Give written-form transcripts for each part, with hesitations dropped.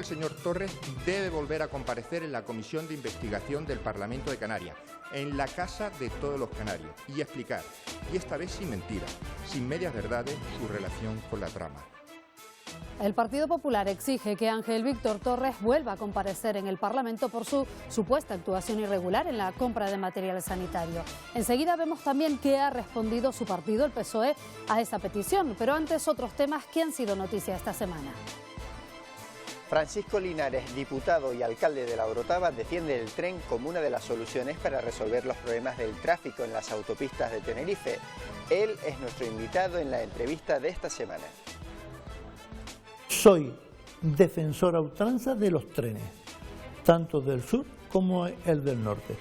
señor Torres debe volver a comparecer en la Comisión de Investigación del Parlamento de Canarias, en la casa de todos los canarios, y explicar, y esta vez sin mentiras, sin medias verdades, su relación con la trama. El Partido Popular exige que Ángel Víctor Torres vuelva a comparecer en el Parlamento por su supuesta actuación irregular en la compra de material sanitario. Enseguida vemos también qué ha respondido su partido, el PSOE, a esa petición. Pero antes, otros temas que han sido noticia esta semana. Francisco Linares, diputado y alcalde de La Orotava, defiende el tren como una de las soluciones para resolver los problemas del tráfico en las autopistas de Tenerife. Él es nuestro invitado en la entrevista de esta semana. Soy defensor a ultranza de los trenes, tanto del sur como el del norte.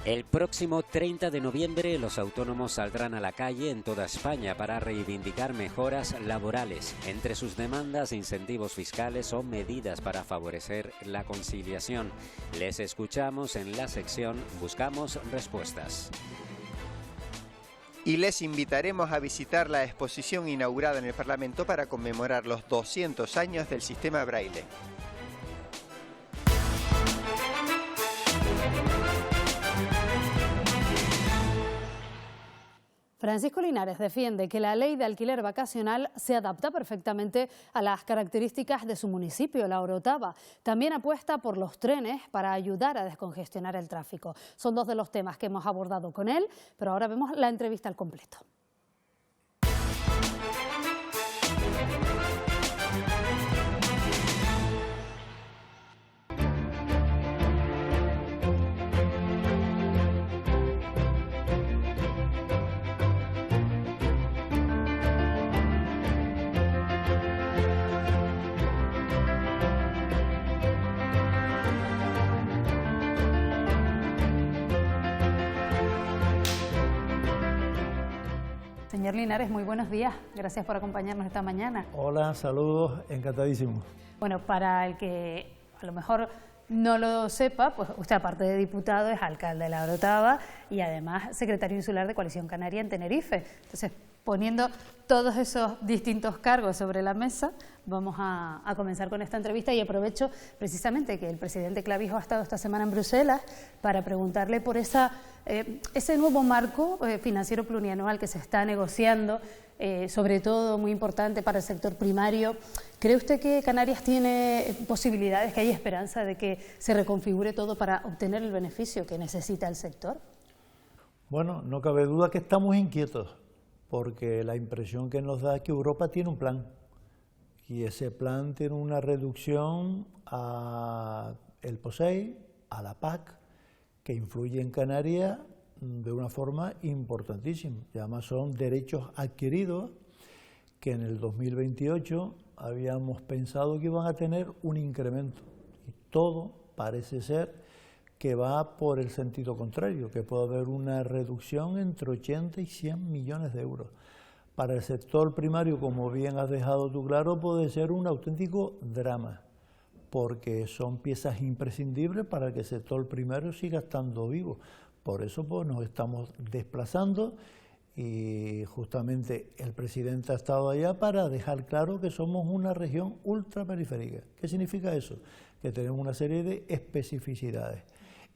El próximo 30 de noviembre los autónomos saldrán a la calle en toda España para reivindicar mejoras laborales. Entre sus demandas, incentivos fiscales o medidas para favorecer la conciliación. Les escuchamos en la sección Buscamos Respuestas. Y les invitaremos a visitar la exposición inaugurada en el Parlamento para conmemorar los 200 años del sistema Braille. Francisco Linares defiende que la ley de alquiler vacacional se adapta perfectamente a las características de su municipio, La Orotava. También apuesta por los trenes para ayudar a descongestionar el tráfico. Son dos de los temas que hemos abordado con él, pero ahora vemos la entrevista al completo. Señor Linares, muy buenos días. Gracias por acompañarnos esta mañana. Hola, saludos, encantadísimo. Bueno, para el que a lo mejor no lo sepa, pues usted aparte de diputado es alcalde de La Orotava y además secretario insular de Coalición Canaria en Tenerife. Entonces, poniendo todos esos distintos cargos sobre la mesa, vamos a comenzar con esta entrevista y aprovecho precisamente que el presidente Clavijo ha estado esta semana en Bruselas para preguntarle por ese nuevo marco financiero plurianual que se está negociando, sobre todo muy importante para el sector primario. ¿Cree usted que Canarias tiene posibilidades, que hay esperanza de que se reconfigure todo para obtener el beneficio que necesita el sector? Bueno, no cabe duda que estamos inquietos, porque la impresión que nos da es que Europa tiene un plan, y ese plan tiene una reducción al POSEI, a la PAC, que influye en Canarias de una forma importantísima. Y además son derechos adquiridos que en el 2028 habíamos pensado que iban a tener un incremento, y todo parece ser que va por el sentido contrario, que puede haber una reducción entre 80 y 100 millones de euros. Para el sector primario, como bien has dejado tú claro, puede ser un auténtico drama, porque son piezas imprescindibles para que el sector primario siga estando vivo. Por eso pues, nos estamos desplazando y justamente el presidente ha estado allá para dejar claro que somos una región ultraperiférica. ¿Qué significa eso? Que tenemos una serie de especificidades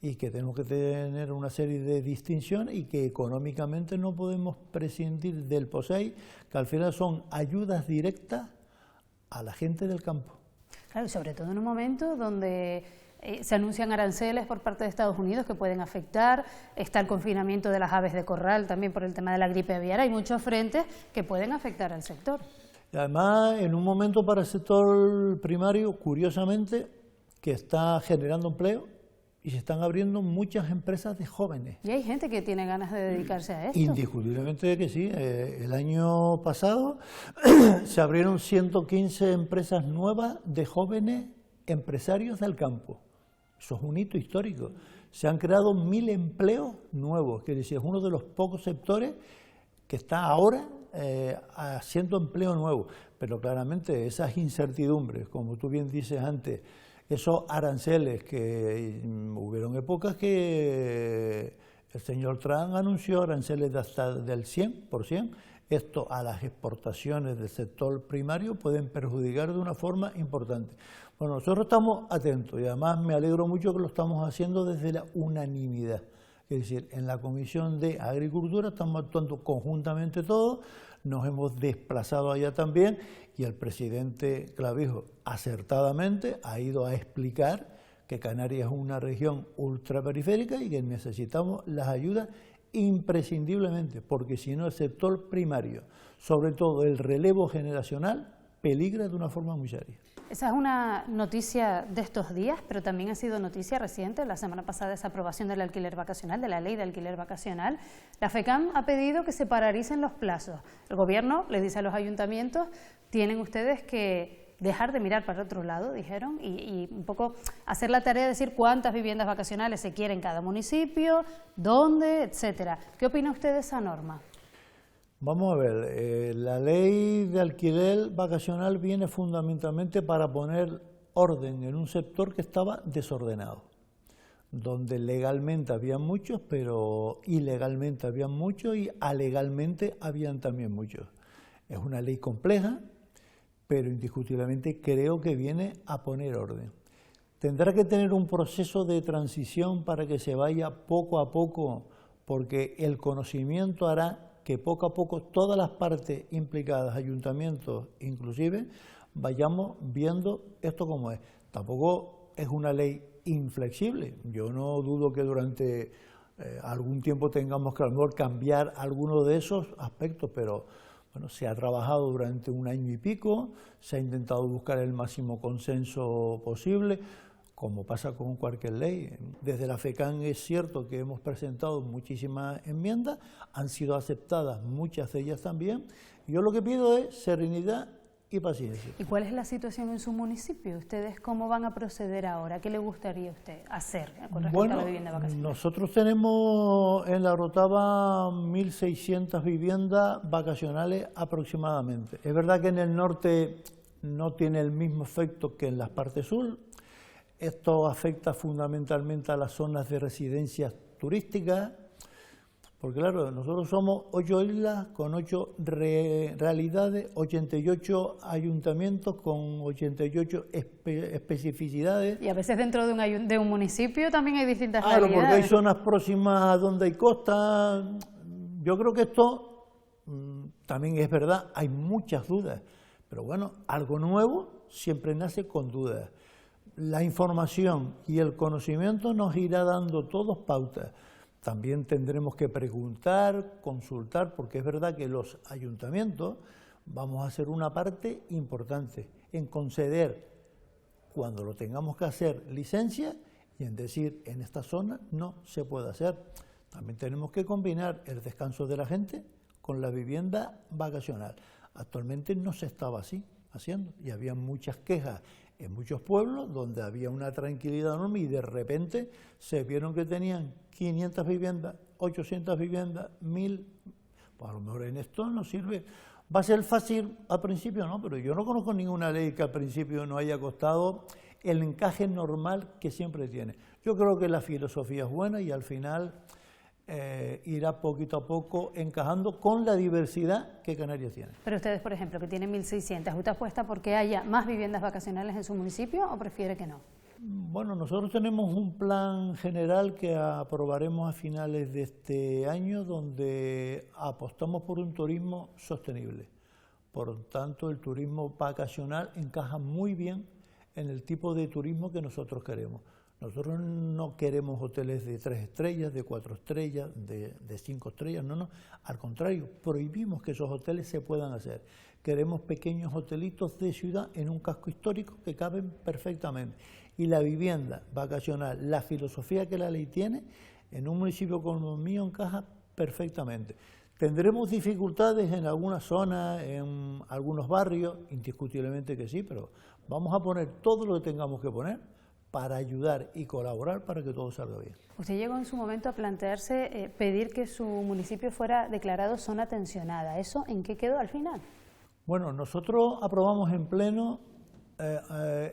y que tenemos que tener una serie de distinciones y que económicamente no podemos prescindir del POSEI, que al final son ayudas directas a la gente del campo. Claro, y sobre todo en un momento donde se anuncian aranceles por parte de Estados Unidos que pueden afectar, está el confinamiento de las aves de corral también por el tema de la gripe aviar, hay muchos frentes que pueden afectar al sector. Y además, en un momento para el sector primario, curiosamente, que está generando empleo, y se están abriendo muchas empresas de jóvenes. Y hay gente que tiene ganas de dedicarse a esto. Indiscutiblemente que sí. El año pasado se abrieron 115 empresas nuevas de jóvenes empresarios del campo. Eso es un hito histórico. Se han creado 1000 empleos nuevos, que es uno de los pocos sectores que está ahora haciendo empleo nuevo. Pero claramente esas incertidumbres, como tú bien dices antes, esos aranceles que hubieron épocas que el señor Trump anunció aranceles de hasta del 100%, Esto a las exportaciones del sector primario pueden perjudicar de una forma importante. Bueno, nosotros estamos atentos y además me alegro mucho que lo estamos haciendo desde la unanimidad. Es decir, en la Comisión de Agricultura estamos actuando conjuntamente todos, nos hemos desplazado allá también y el presidente Clavijo acertadamente ha ido a explicar que Canarias es una región ultraperiférica y que necesitamos las ayudas imprescindiblemente, porque si no el sector primario, sobre todo el relevo generacional, peligra de una forma muy seria. Esa es una noticia de estos días, pero también ha sido noticia reciente. La semana pasada esa aprobación del alquiler vacacional, de la ley de alquiler vacacional. La FECAM ha pedido que se pararicen los plazos. El Gobierno le dice a los ayuntamientos, tienen ustedes que dejar de mirar para otro lado, dijeron, y un poco hacer la tarea de decir cuántas viviendas vacacionales se quiere en cada municipio, dónde, etcétera. ¿Qué opina usted de esa norma? Vamos a ver, la ley de alquiler vacacional viene fundamentalmente para poner orden en un sector que estaba desordenado, donde legalmente habían muchos, pero ilegalmente habían muchos y alegalmente habían también muchos. Es una ley compleja, pero indiscutiblemente creo que viene a poner orden. Tendrá que tener un proceso de transición para que se vaya poco a poco, porque el conocimiento hará que poco a poco todas las partes implicadas, ayuntamientos inclusive, vayamos viendo esto como es. Tampoco es una ley inflexible. Yo no dudo que durante algún tiempo tengamos que a lo mejor cambiar alguno de esos aspectos, pero bueno, se ha trabajado durante un año y pico, se ha intentado buscar el máximo consenso posible, como pasa con cualquier ley. Desde la FECAM es cierto que hemos presentado muchísimas enmiendas, han sido aceptadas muchas de ellas también. Yo lo que pido es serenidad y paciencia. ¿Y cuál es la situación en su municipio? ¿Ustedes cómo van a proceder ahora? ¿Qué le gustaría a usted hacer con respecto a la vivienda vacacional? Nosotros tenemos en la Orotava 1.600 viviendas vacacionales aproximadamente. Es verdad que en el norte no tiene el mismo efecto que en las partes sur. Esto afecta fundamentalmente a las zonas de residencias turísticas, porque claro, nosotros somos 8 islas con 8 realidades, 88 ayuntamientos con 88 especificidades. Y a veces dentro de un municipio también hay distintas realidades. Claro, porque hay zonas próximas a donde hay costa. Yo creo que esto también es verdad, hay muchas dudas, pero bueno, algo nuevo siempre nace con dudas. La información y el conocimiento nos irá dando todos pautas. También tendremos que preguntar, consultar, porque es verdad que los ayuntamientos vamos a hacer una parte importante en conceder, cuando lo tengamos que hacer, licencia y en decir, en esta zona no se puede hacer. También tenemos que combinar el descanso de la gente con la vivienda vacacional. Actualmente no se estaba así haciendo y había muchas quejas en muchos pueblos donde había una tranquilidad enorme y de repente se vieron que tenían 500 viviendas, 800 viviendas, 1000, pues a lo mejor en esto no sirve. Va a ser fácil al principio, ¿no? Pero yo no conozco ninguna ley que al principio no haya costado el encaje normal que siempre tiene. Yo creo que la filosofía es buena y al final irá poquito a poco encajando con la diversidad que Canarias tiene. Pero ustedes, por ejemplo, que tienen 1.600, ¿usted apuesta porque haya más viviendas vacacionales en su municipio o prefiere que no? Bueno, nosotros tenemos un plan general que aprobaremos a finales de este año donde apostamos por un turismo sostenible. Por tanto, el turismo vacacional encaja muy bien en el tipo de turismo que nosotros queremos. Nosotros no queremos hoteles de 3 estrellas, de 4 estrellas, de 5 estrellas, no, al contrario, prohibimos que esos hoteles se puedan hacer. Queremos pequeños hotelitos de ciudad en un casco histórico que caben perfectamente. Y la vivienda vacacional, la filosofía que la ley tiene, en un municipio como el mío encaja perfectamente. ¿Tendremos dificultades en algunas zonas, en algunos barrios? Indiscutiblemente que sí, pero vamos a poner todo lo que tengamos que poner para ayudar y colaborar para que todo salga bien. Usted llegó en su momento a plantearse pedir que su municipio fuera declarado zona tensionada. ¿Eso en qué quedó al final? Bueno, nosotros aprobamos en pleno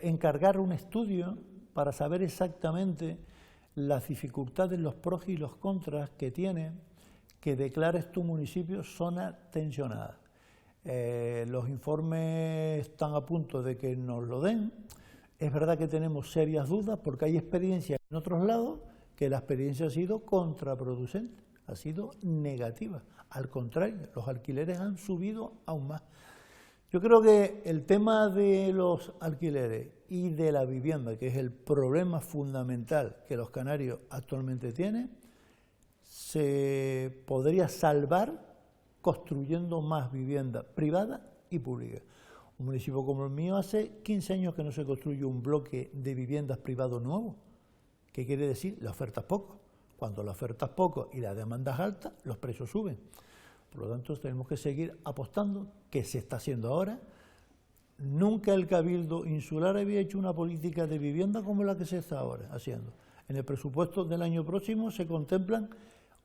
encargar un estudio para saber exactamente las dificultades, los pros y los contras que tiene que declares tu municipio zona tensionada. Los informes están a punto de que nos lo den. Es verdad que tenemos serias dudas porque hay experiencias en otros lados que la experiencia ha sido contraproducente, ha sido negativa. Al contrario, los alquileres han subido aún más. Yo creo que el tema de los alquileres y de la vivienda, que es el problema fundamental que los canarios actualmente tienen, se podría salvar construyendo más vivienda privada y pública. Un municipio como el mío hace 15 años que no se construye un bloque de viviendas privados nuevo. ¿Qué quiere decir? La oferta es poco. Cuando la oferta es poco y la demanda es alta, los precios suben. Por lo tanto, tenemos que seguir apostando, que se está haciendo ahora. Nunca el Cabildo Insular había hecho una política de vivienda como la que se está ahora haciendo. En el presupuesto del año próximo se contemplan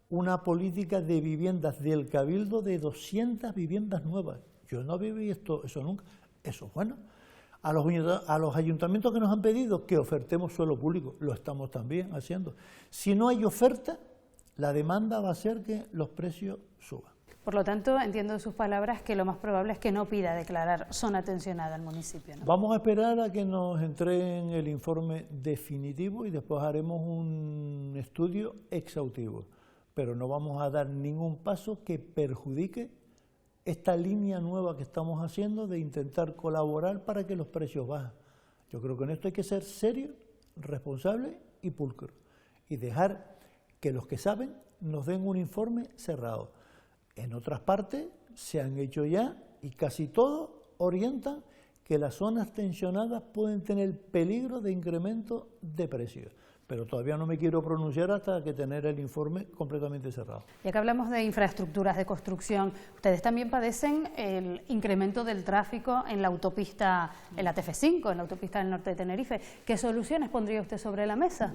una política de viviendas del Cabildo de 200 viviendas nuevas. Yo no había visto eso nunca. Eso es bueno. A los ayuntamientos que nos han pedido que ofertemos suelo público, lo estamos también haciendo. Si no hay oferta, la demanda va a hacer que los precios suban. Por lo tanto, entiendo de sus palabras que lo más probable es que no pida declarar zona tensionada al municipio, ¿no? Vamos a esperar a que nos entreguen el informe definitivo y después haremos un estudio exhaustivo. Pero no vamos a dar ningún paso que perjudique esta línea nueva que estamos haciendo de intentar colaborar para que los precios bajen. Yo creo que en esto hay que ser serio, responsable y pulcro. Y dejar que los que saben nos den un informe cerrado. En otras partes se han hecho ya y casi todos orientan que las zonas tensionadas pueden tener peligro de incremento de precios. Pero todavía no me quiero pronunciar hasta que tener el informe completamente cerrado. Ya que hablamos de infraestructuras de construcción, ustedes también padecen el incremento del tráfico en la autopista, en la TF5, en la autopista del norte de Tenerife. ¿Qué soluciones pondría usted sobre la mesa?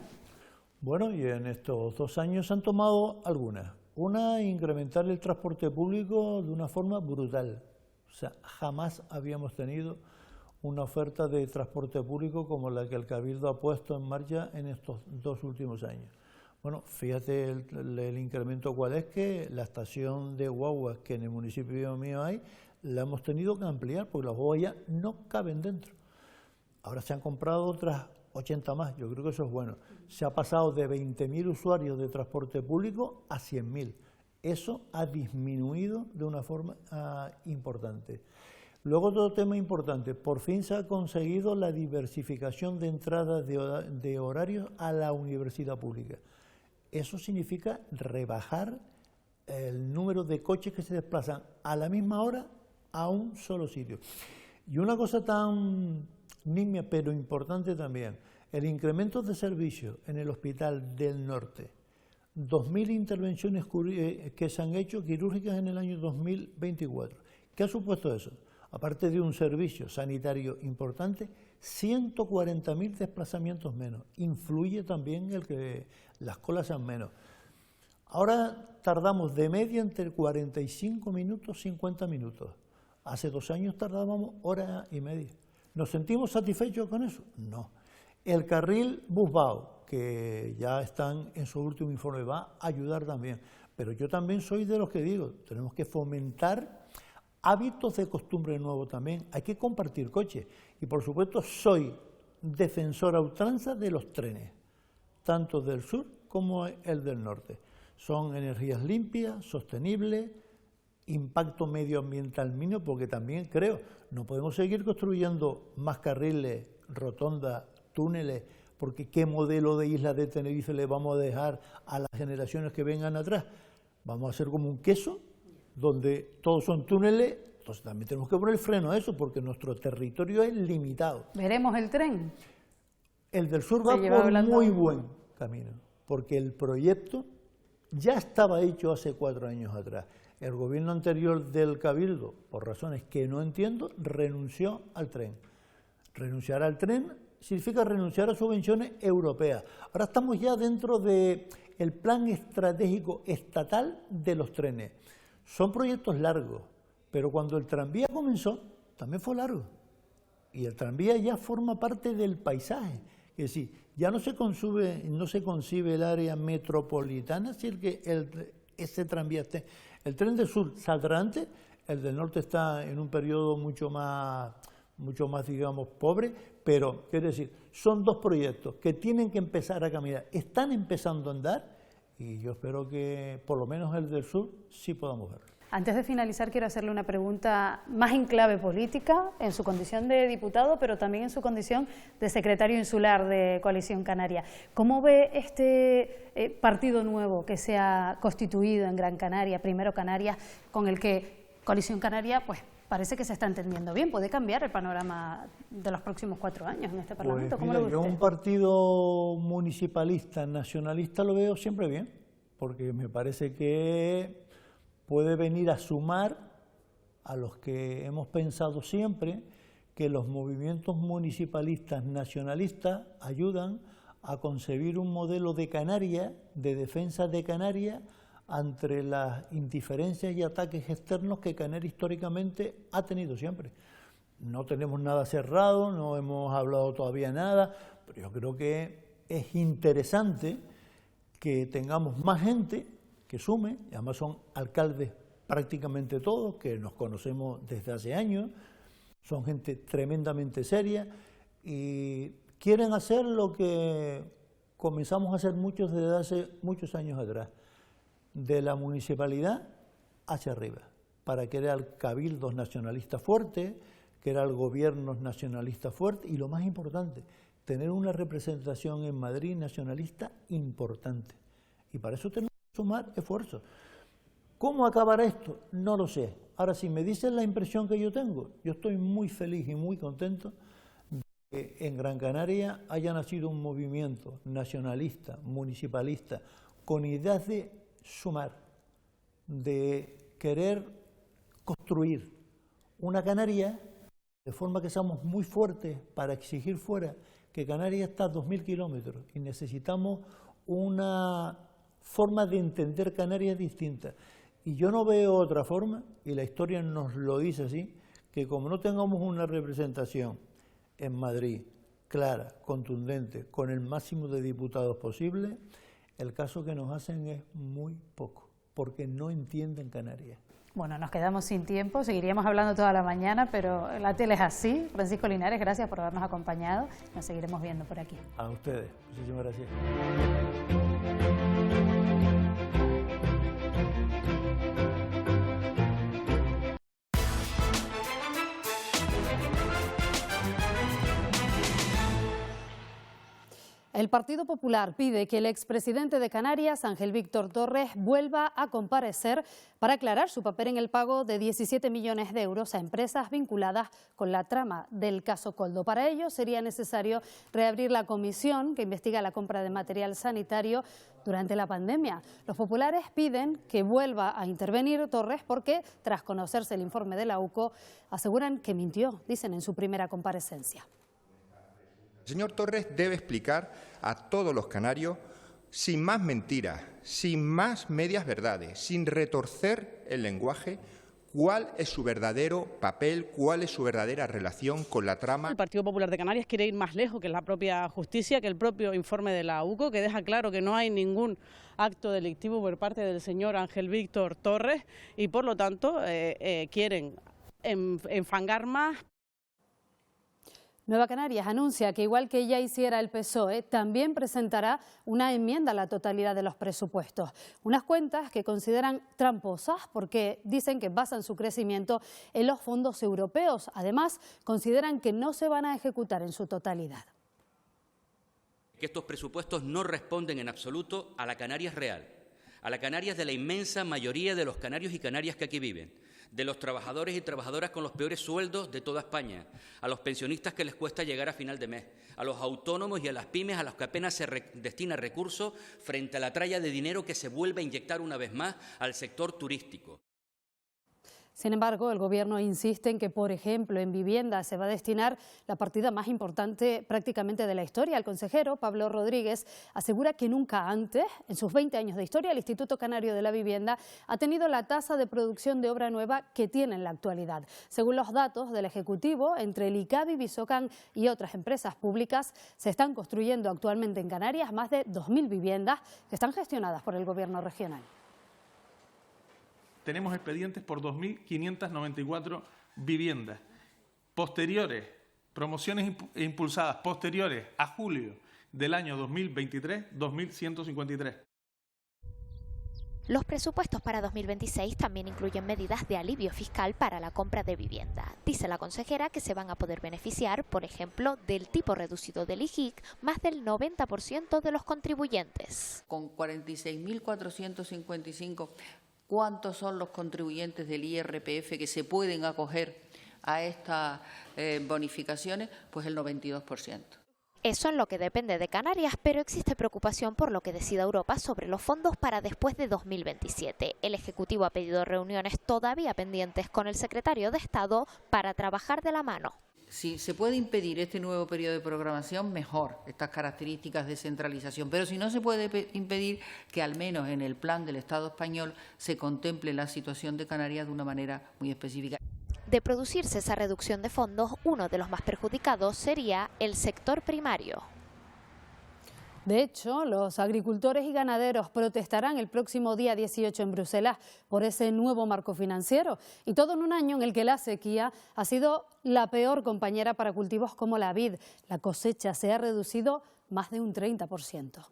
Bueno, y en estos 2 años se han tomado algunas. Una, incrementar el transporte público de una forma brutal. O sea, jamás habíamos tenido una oferta de transporte público como la que el Cabildo ha puesto en marcha en estos 2 últimos años. Bueno, fíjate el incremento cuál es, que la estación de guaguas que en el municipio mío hay, la hemos tenido que ampliar porque las guaguas ya no caben dentro. Ahora se han comprado otras 80 más, yo creo que eso es bueno. Se ha pasado de 20.000 usuarios de transporte público a 100.000. Eso ha disminuido de una forma importante. Luego, otro tema importante, por fin se ha conseguido la diversificación de entradas de horarios a la universidad pública. Eso significa rebajar el número de coches que se desplazan a la misma hora a un solo sitio. Y una cosa tan nimia pero importante también, el incremento de servicios en el Hospital del Norte. 2.000 intervenciones que se han hecho quirúrgicas en el año 2024. ¿Qué ha supuesto eso? Aparte de un servicio sanitario importante, 140.000 desplazamientos menos. Influye también el que las colas sean menos. Ahora tardamos de media entre 45 minutos y 50 minutos. Hace 2 años tardábamos 1 hora y media. ¿Nos sentimos satisfechos con eso? No. El carril Busbao, que ya están en su último informe, va a ayudar también. Pero yo también soy de los que digo, tenemos que fomentar hábitos de costumbre nuevos también. Hay que compartir coches. Y por supuesto soy defensor a ultranza de los trenes, tanto del sur como el del norte. Son energías limpias, sostenibles, impacto medioambiental mínimo, porque también creo, no podemos seguir construyendo más carriles, rotondas, túneles, porque ¿qué modelo de isla de Tenerife le vamos a dejar a las generaciones que vengan atrás? Vamos a hacer como un queso, donde todos son túneles. Entonces también tenemos que poner freno a eso, porque nuestro territorio es limitado. ¿Veremos el tren? El del sur va por muy buen camino, porque el proyecto ya estaba hecho hace 4 años atrás. El gobierno anterior del Cabildo, por razones que no entiendo, renunció al tren. Renunciar al tren significa renunciar a subvenciones europeas. Ahora estamos ya dentro del plan estratégico estatal de los trenes. Son proyectos largos, pero cuando el tranvía comenzó, también fue largo. Y el tranvía ya forma parte del paisaje. Es decir, ya no se concibe el área metropolitana, es decir, que ese tranvía esté. El tren del sur saldrá antes, el del norte está en un periodo mucho más, digamos, pobre, pero, es decir, son dos proyectos que tienen que empezar a caminar, están empezando a andar, y yo espero que por lo menos el del sur sí podamos verlo. Antes de finalizar, quiero hacerle una pregunta más en clave política, en su condición de diputado, pero también en su condición de secretario insular de Coalición Canaria. ¿Cómo ve este partido nuevo que se ha constituido en Gran Canaria, Primero Canarias, con el que Coalición Canaria pues parece que se está entendiendo bien? ¿Puede cambiar el panorama de los próximos 4 años en este Parlamento? Pues ¿Cómo mira, lo ve yo usted? un partido municipalista, nacionalista, lo veo siempre bien, porque me parece que puede venir a sumar a los que hemos pensado siempre que los movimientos municipalistas nacionalistas ayudan a concebir un modelo de Canarias, de defensa de Canarias, ante las indiferencias y ataques externos que Canarias históricamente ha tenido siempre. No tenemos nada cerrado, no hemos hablado todavía nada, pero yo creo que es interesante que tengamos más gente que sume, y además son alcaldes prácticamente todos, que nos conocemos desde hace años, son gente tremendamente seria y quieren hacer lo que comenzamos a hacer muchos desde hace muchos años atrás, de la municipalidad hacia arriba, para crear cabildos nacionalistas fuertes, crear gobiernos nacionalistas fuertes y lo más importante, tener una representación en Madrid nacionalista importante. Y para eso tenemos que sumar esfuerzos. ¿Cómo acabará esto? No lo sé. Ahora, si me dicen la impresión que yo tengo, yo estoy muy feliz y muy contento de que en Gran Canaria haya nacido un movimiento nacionalista, municipalista, con ideas de sumar, de querer construir una Canarias de forma que seamos muy fuertes para exigir fuera que Canarias está a 2.000 kilómetros y necesitamos una forma de entender Canarias distinta. Y yo no veo otra forma, y la historia nos lo dice así, que como no tengamos una representación en Madrid clara, contundente, con el máximo de diputados posible, el caso que nos hacen es muy poco, porque no entienden Canarias. Bueno, nos quedamos sin tiempo, seguiríamos hablando toda la mañana, pero la tele es así. Francisco Linares, gracias por habernos acompañado. Nos seguiremos viendo por aquí. A ustedes, muchísimas gracias. El Partido Popular pide que el expresidente de Canarias, Ángel Víctor Torres, vuelva a comparecer para aclarar su papel en el pago de 17 millones de euros a empresas vinculadas con la trama del caso Koldo. Para ello sería necesario reabrir la comisión que investiga la compra de material sanitario durante la pandemia. Los populares piden que vuelva a intervenir Torres porque, tras conocerse el informe de la UCO, aseguran que mintió, dicen en su primera comparecencia. El señor Torres debe explicar a todos los canarios, sin más mentiras, sin más medias verdades, sin retorcer el lenguaje, cuál es su verdadero papel, cuál es su verdadera relación con la trama. El Partido Popular de Canarias quiere ir más lejos que la propia justicia, que el propio informe de la UCO, que deja claro que no hay ningún acto delictivo por parte del señor Ángel Víctor Torres y, por lo tanto, quieren enfangar más. Nueva Canarias anuncia que, igual que ya hiciera el PSOE, también presentará una enmienda a la totalidad de los presupuestos. Unas cuentas que consideran tramposas porque dicen que basan su crecimiento en los fondos europeos. Además, consideran que no se van a ejecutar en su totalidad. Que estos presupuestos no responden en absoluto a la Canarias real, a la Canarias de la inmensa mayoría de los canarios y canarias que aquí viven, de los trabajadores y trabajadoras con los peores sueldos de toda España, a los pensionistas que les cuesta llegar a final de mes, a los autónomos y a las pymes a los que apenas se destina recursos frente a la tralla de dinero que se vuelve a inyectar una vez más al sector turístico. Sin embargo, el Gobierno insiste en que, por ejemplo, en vivienda se va a destinar la partida más importante prácticamente de la historia. El consejero Pablo Rodríguez asegura que nunca antes, en sus 20 años de historia, el Instituto Canario de la Vivienda ha tenido la tasa de producción de obra nueva que tiene en la actualidad. Según los datos del Ejecutivo, entre el ICABI, Visocan y otras empresas públicas, se están construyendo actualmente en Canarias más de 2.000 viviendas que están gestionadas por el Gobierno regional. tenemos expedientes por 2.594 viviendas. Promociones impulsadas posteriores a julio del año 2023, 2.153. Los presupuestos para 2026 también incluyen medidas de alivio fiscal para la compra de vivienda. Dice la consejera que se van a poder beneficiar, por ejemplo, del tipo reducido del IJIC, más del 90% de los contribuyentes. Con 46.455, ¿cuántos son los contribuyentes del IRPF que se pueden acoger a estas bonificaciones? Pues el 92%. Eso en lo que depende de Canarias, pero existe preocupación por lo que decida Europa sobre los fondos para después de 2027. El Ejecutivo ha pedido reuniones todavía pendientes con el secretario de Estado para trabajar de la mano. Si se puede impedir este nuevo periodo de programación, mejor, estas características de centralización. Pero si no se puede impedir, que al menos en el plan del Estado español se contemple la situación de Canarias de una manera muy específica. De producirse esa reducción de fondos, uno de los más perjudicados sería el sector primario. De hecho, los agricultores y ganaderos protestarán el próximo día 18 en Bruselas por ese nuevo marco financiero. Y todo en un año en el que la sequía ha sido la peor compañera para cultivos como la vid. La cosecha se ha reducido más de un 30%.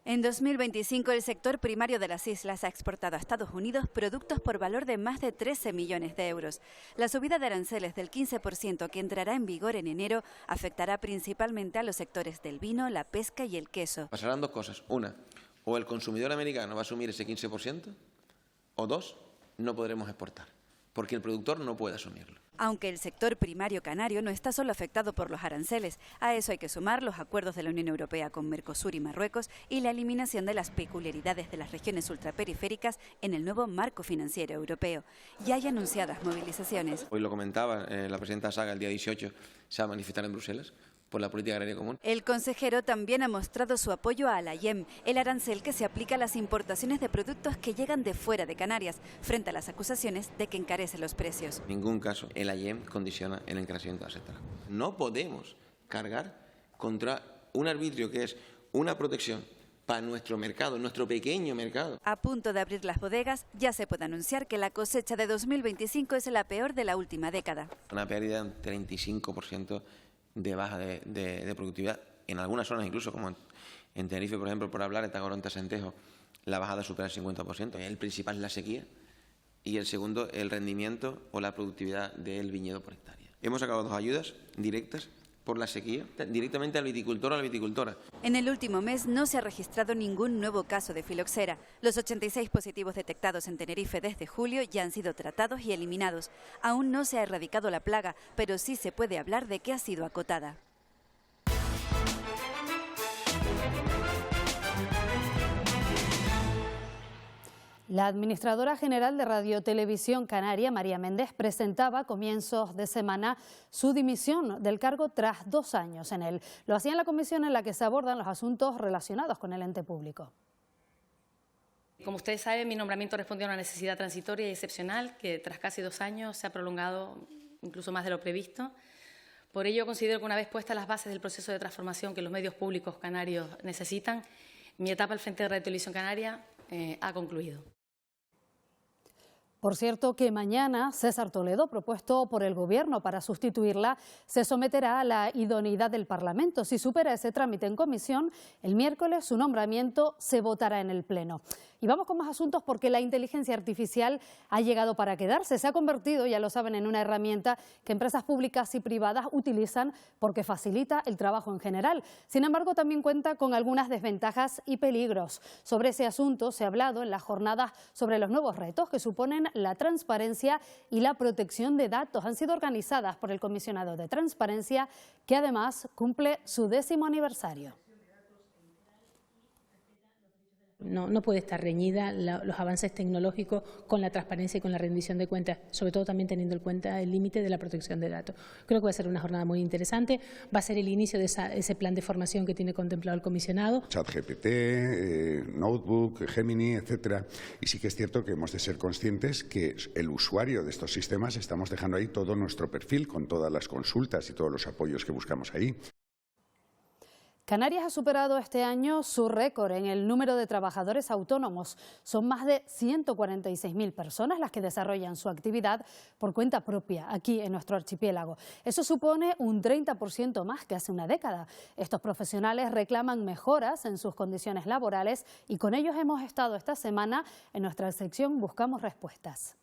En 2025, el sector primario de las islas ha exportado a Estados Unidos productos por valor de más de 13 millones de euros. La subida de aranceles del 15% que entrará en vigor en enero afectará principalmente a los sectores del vino, la pesca y el queso. Pasarán dos cosas. Una, o el consumidor americano va a asumir ese 15%, o dos, no podremos exportar, porque el productor no puede asumirlo. Aunque el sector primario canario no está solo afectado por los aranceles, a eso hay que sumar los acuerdos de la Unión Europea con Mercosur y Marruecos y la eliminación de las peculiaridades de las regiones ultraperiféricas en el nuevo marco financiero europeo. Ya hay anunciadas movilizaciones. Hoy lo comentaba la presidenta Saga, el día 18 se va a manifestar en Bruselas por la política agraria común. El consejero también ha mostrado su apoyo a la IEM, el arancel que se aplica a las importaciones de productos que llegan de fuera de Canarias, frente a las acusaciones de que encarece los precios. En ningún caso el IEM condiciona el encarecimiento del sector. No podemos cargar contra un arbitrio que es una protección para nuestro mercado, nuestro pequeño mercado. A punto de abrir las bodegas, ya se puede anunciar que la cosecha de 2025 es la peor de la última década. Una pérdida de un 35% de baja de productividad. En algunas zonas, incluso como en Tenerife, por ejemplo, por hablar, en Tagoronte, Sentejo, la bajada supera el 50%. El principal es la sequía y el segundo, el rendimiento o la productividad del viñedo por hectárea. Hemos sacado dos ayudas directas por la sequía, directamente al viticultor o a la viticultora. En el último mes no se ha registrado ningún nuevo caso de filoxera. Los 86 positivos detectados en Tenerife desde julio ya han sido tratados y eliminados. Aún no se ha erradicado la plaga, pero sí se puede hablar de que ha sido acotada. La administradora general de Radio Televisión Canaria, María Méndez, presentaba a comienzos de semana su dimisión del cargo tras 2 años en él. Lo hacía en la comisión en la que se abordan los asuntos relacionados con el ente público. Como ustedes saben, mi nombramiento respondió a una necesidad transitoria y excepcional que tras casi 2 años se ha prolongado incluso más de lo previsto. Por ello, considero que una vez puestas las bases del proceso de transformación que los medios públicos canarios necesitan, mi etapa al frente de Radio Televisión Canaria ha concluido. Por cierto que mañana César Toledo, propuesto por el Gobierno para sustituirla, se someterá a la idoneidad del Parlamento. Si supera ese trámite en comisión, el miércoles su nombramiento se votará en el Pleno. Y vamos con más asuntos porque la inteligencia artificial ha llegado para quedarse. Se ha convertido, ya lo saben, en una herramienta que empresas públicas y privadas utilizan porque facilita el trabajo en general. Sin embargo, también cuenta con algunas desventajas y peligros. Sobre ese asunto se ha hablado en las jornadas sobre los nuevos retos que suponen la transparencia y la protección de datos. Han sido organizadas por el Comisionado de Transparencia, que además cumple su 10º aniversario. No puede estar reñida los avances tecnológicos con la transparencia y con la rendición de cuentas, sobre todo también teniendo en cuenta el límite de la protección de datos. Creo que va a ser una jornada muy interesante, va a ser el inicio de ese plan de formación que tiene contemplado el comisionado. ChatGPT, Notebook, Gemini, etcétera. Y sí que es cierto que hemos de ser conscientes que el usuario de estos sistemas estamos dejando ahí todo nuestro perfil con todas las consultas y todos los apoyos que buscamos ahí. Canarias ha superado este año su récord en el número de trabajadores autónomos. Son más de 146.000 personas las que desarrollan su actividad por cuenta propia aquí en nuestro archipiélago. Eso supone un 30% más que hace una década. Estos profesionales reclaman mejoras en sus condiciones laborales y con ellos hemos estado esta semana en nuestra sección Buscamos Respuestas.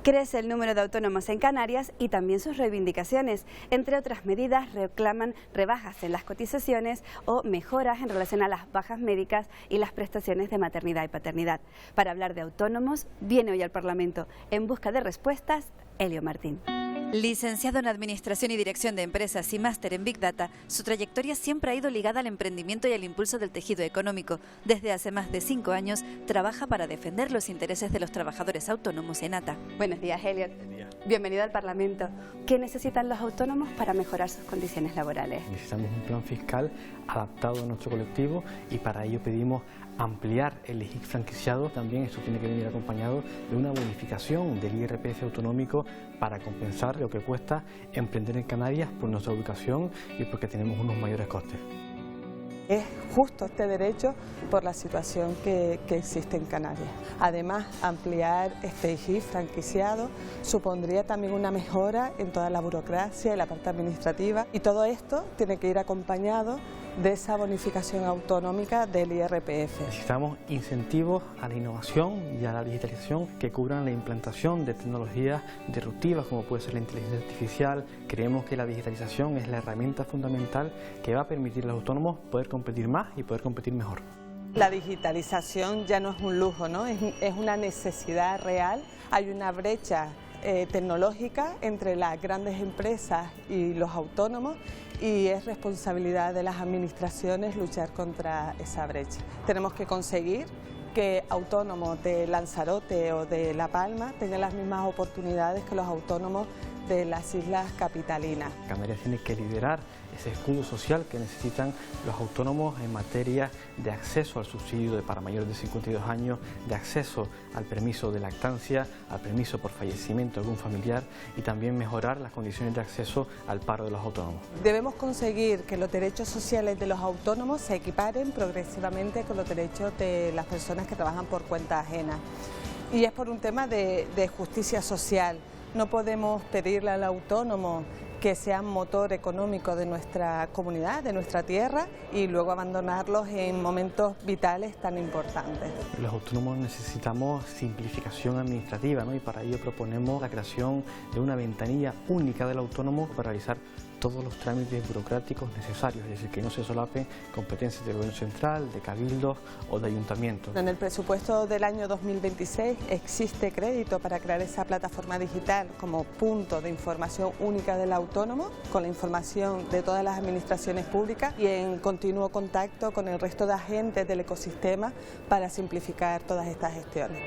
Crece el número de autónomos en Canarias y también sus reivindicaciones. Entre otras medidas, reclaman rebajas en las cotizaciones o mejoras en relación a las bajas médicas y las prestaciones de maternidad y paternidad. Para hablar de autónomos, viene hoy al Parlamento en busca de respuestas Elio Martín. Licenciado en Administración y Dirección de Empresas y máster en Big Data, su trayectoria siempre ha ido ligada al emprendimiento y al impulso del tejido económico. Desde hace más de 5 años trabaja para defender los intereses de los trabajadores autónomos en ATA. Buenos días, Elliot. Bienvenido al Parlamento. ¿Qué necesitan los autónomos para mejorar sus condiciones laborales? Necesitamos un plan fiscal adaptado a nuestro colectivo y para ello pedimos ampliar el IGIC franquiciado. También esto tiene que venir acompañado de una bonificación del IRPF autonómico para compensar lo que cuesta emprender en Canarias por nuestra ubicación y porque tenemos unos mayores costes. Es justo este derecho por la situación que existe en Canarias. Además, ampliar este IGIC franquiciado supondría también una mejora en toda la burocracia y la parte administrativa, y todo esto tiene que ir acompañado de esa bonificación autonómica del IRPF. Necesitamos incentivos a la innovación y a la digitalización que cubran la implantación de tecnologías disruptivas como puede ser la inteligencia artificial. Creemos que la digitalización es la herramienta fundamental que va a permitir a los autónomos poder competir más y poder competir mejor. La digitalización ya no es un lujo, ¿no? Es una necesidad real. Hay una brecha tecnológica entre las grandes empresas y los autónomos, y es responsabilidad de las administraciones luchar contra esa brecha. Tenemos que conseguir que autónomos de Lanzarote o de La Palma tengan las mismas oportunidades que los autónomos de las islas capitalinas. Canarias tiene que liderar ese escudo social que necesitan los autónomos en materia de acceso al subsidio para mayores de 52 años, de acceso al permiso de lactancia, al permiso por fallecimiento de algún familiar y también mejorar las condiciones de acceso al paro de los autónomos. Debemos conseguir que los derechos sociales de los autónomos se equiparen progresivamente con los derechos de las personas que trabajan por cuenta ajena. Y es por un tema de justicia social. No podemos pedirle al autónomo que sean motor económico de nuestra comunidad, de nuestra tierra, y luego abandonarlos en momentos vitales tan importantes. Los autónomos necesitamos simplificación administrativa, ¿no? Y para ello proponemos la creación de una ventanilla única del autónomo para realizar todos los trámites burocráticos necesarios, es decir, que no se solapen competencias del gobierno central, de cabildos o de ayuntamientos. En el presupuesto del año 2026 existe crédito para crear esa plataforma digital como punto de información única del autónomo, con la información de todas las administraciones públicas y en continuo contacto con el resto de agentes del ecosistema para simplificar todas estas gestiones.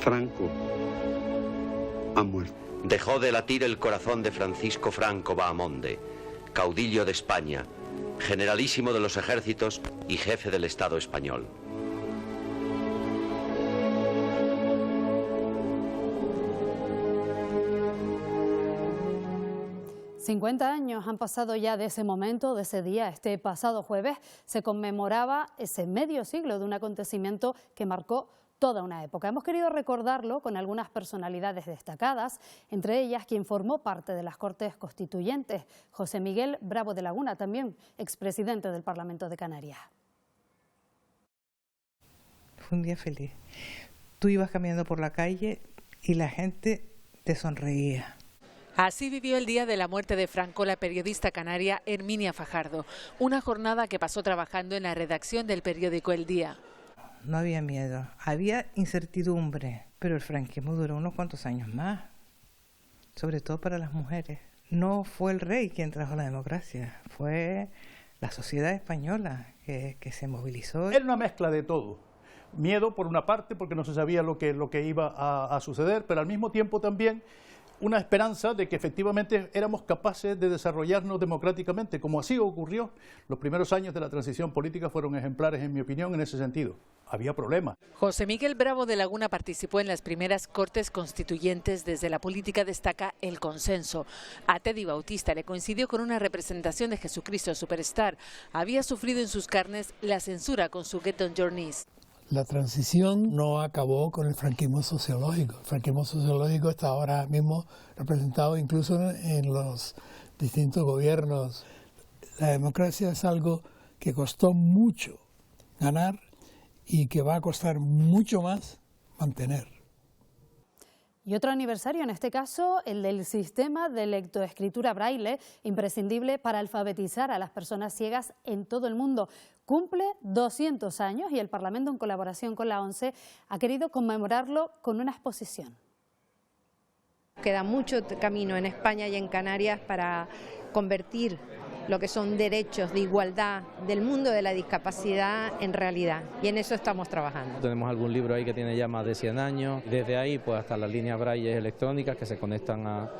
Franco ha muerto. Dejó de latir el corazón de Francisco Franco Bahamonde, caudillo de España, generalísimo de los ejércitos y jefe del Estado español. ...50 años han pasado ya de ese momento, de ese día. Este pasado jueves se conmemoraba ese medio siglo de un acontecimiento que marcó toda una época. Hemos querido recordarlo con algunas personalidades destacadas, entre ellas quien formó parte de las Cortes Constituyentes, José Miguel Bravo de Laguna, también expresidente del Parlamento de Canarias. Fue un día feliz. Tú ibas caminando por la calle y la gente te sonreía. Así vivió el día de la muerte de Franco la periodista canaria Herminia Fajardo, una jornada que pasó trabajando en la redacción del periódico El Día. No había miedo, había incertidumbre, pero el franquismo duró unos cuantos años más, sobre todo para las mujeres. No fue el rey quien trajo la democracia, fue la sociedad española que se movilizó. Era una mezcla de todo. Miedo por una parte porque no se sabía lo que iba a suceder, pero al mismo tiempo también una esperanza de que efectivamente éramos capaces de desarrollarnos democráticamente, como así ocurrió. Los primeros años de la transición política fueron ejemplares, en mi opinión, en ese sentido. Había problemas. José Miguel Bravo de Laguna participó en las primeras Cortes Constituyentes. Desde la política destaca el consenso. A Teddy Bautista le coincidió con una representación de Jesucristo Superstar. Había sufrido en sus carnes la censura con su Get on Your Knees. La transición no acabó con el franquismo sociológico. El franquismo sociológico está ahora mismo representado incluso en los distintos gobiernos. La democracia es algo que costó mucho ganar y que va a costar mucho más mantener. Y otro aniversario, en este caso, el del sistema de lectoescritura braille, imprescindible para alfabetizar a las personas ciegas en todo el mundo. Cumple 200 años y el Parlamento, en colaboración con la ONCE, ha querido conmemorarlo con una exposición. Queda mucho camino en España y en Canarias para convertir lo que son derechos de igualdad del mundo de la discapacidad en realidad, y en eso estamos trabajando. Tenemos algún libro ahí que tiene ya más de 100 años, desde ahí pues hasta las líneas braille electrónicas que se conectan a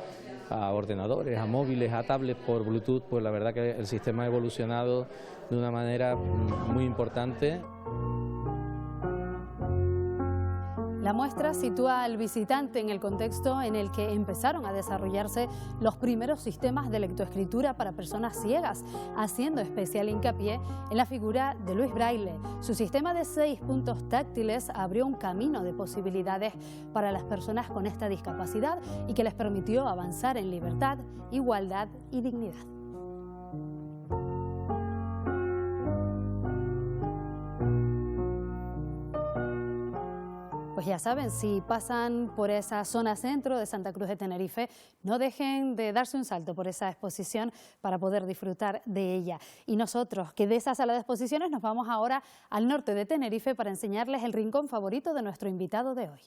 ordenadores, a móviles, a tablets por Bluetooth. Pues la verdad que el sistema ha evolucionado de una manera muy importante. La muestra sitúa al visitante en el contexto en el que empezaron a desarrollarse los primeros sistemas de lectoescritura para personas ciegas, haciendo especial hincapié en la figura de Luis Braille. Su sistema de 6 puntos táctiles abrió un camino de posibilidades para las personas con esta discapacidad y que les permitió avanzar en libertad, igualdad y dignidad. Pues ya saben, si pasan por esa zona centro de Santa Cruz de Tenerife, no dejen de darse un salto por esa exposición para poder disfrutar de ella. Y nosotros, que de esa sala de exposiciones, nos vamos ahora al norte de Tenerife para enseñarles el rincón favorito de nuestro invitado de hoy.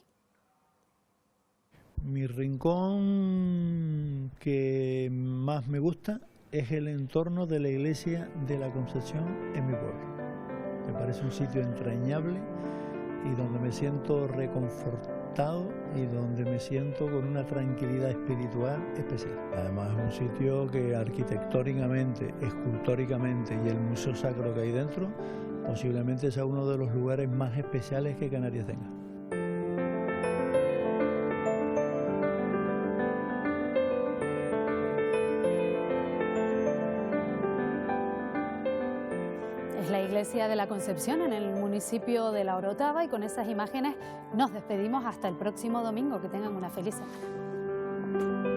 Mi rincón que más me gusta es el entorno de la iglesia de la Concepción en mi pueblo. Me parece un sitio entrañable y donde me siento reconfortado y donde me siento con una tranquilidad espiritual especial. Además es un sitio que arquitectónicamente, escultóricamente y el museo sacro que hay dentro, posiblemente sea uno de los lugares más especiales que Canarias tenga. La Iglesia de la Concepción en el municipio de La Orotava, y con esas imágenes nos despedimos hasta el próximo domingo. Que tengan una feliz semana.